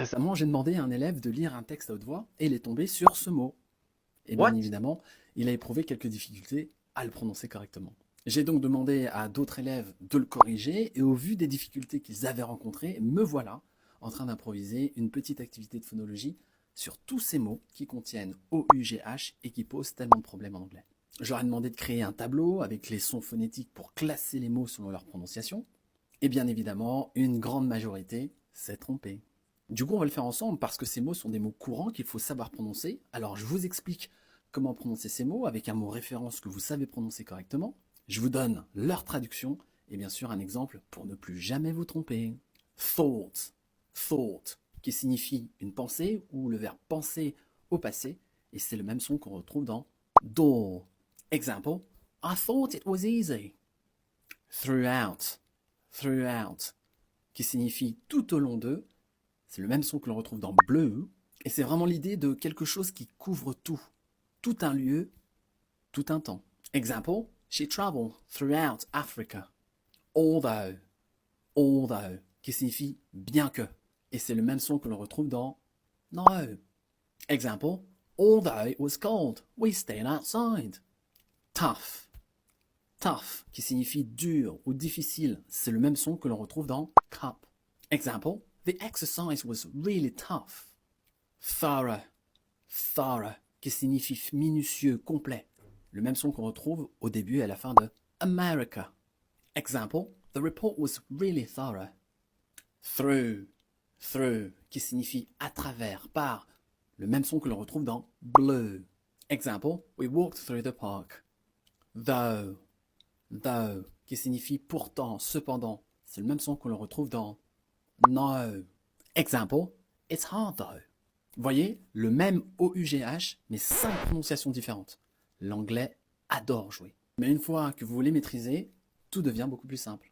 Récemment, j'ai demandé à un élève de lire un texte à haute voix et il est tombé sur ce mot. Et bien What? évidemment, il a éprouvé quelques difficultés à le prononcer correctement. J'ai donc demandé à d'autres élèves de le corriger et au vu des difficultés qu'ils avaient rencontrées, me voilà en train d'improviser une petite activité de phonologie sur tous ces mots qui contiennent OUGH et qui posent tellement de problèmes en anglais. Je leur ai demandé de créer un tableau avec les sons phonétiques pour classer les mots selon leur prononciation. Et bien évidemment, une grande majorité s'est trompée. Du coup, on va le faire ensemble parce que ces mots sont des mots courants qu'il faut savoir prononcer. Alors, je vous explique comment prononcer ces mots avec un mot référence que vous savez prononcer correctement. Je vous donne leur traduction et bien sûr un exemple pour ne plus jamais vous tromper. Thought, thought, qui signifie une pensée ou le verbe penser au passé, et c'est le même son qu'on retrouve dans door. Example, I thought it was easy. Throughout, throughout, qui signifie tout au long de. C'est le même son que l'on retrouve dans blue, et c'est vraiment l'idée de quelque chose qui couvre tout un lieu, tout un temps. Example, she traveled throughout Africa. Although, although, qui signifie bien que, et c'est le même son que l'on retrouve dans no. Example, although it was cold, we stayed outside. Tough, tough, qui signifie dur ou difficile, c'est le même son que l'on retrouve dans cup. Example, the exercise was really tough. Thorough, thorough, qui signifie minutieux, complet. Le même son qu'on retrouve au début et à la fin de America. Example, the report was really thorough. Through, through, qui signifie à travers, par. Le même son que l'on retrouve dans blue. Example, we walked through the park. Though, though, qui signifie pourtant, cependant. C'est le même son que l'on retrouve dans no. Example, it's hard though. Voyez, le même OUGH, mais 5 prononciations différentes. L'anglais adore jouer. Mais une fois que vous les maîtrisez, tout devient beaucoup plus simple.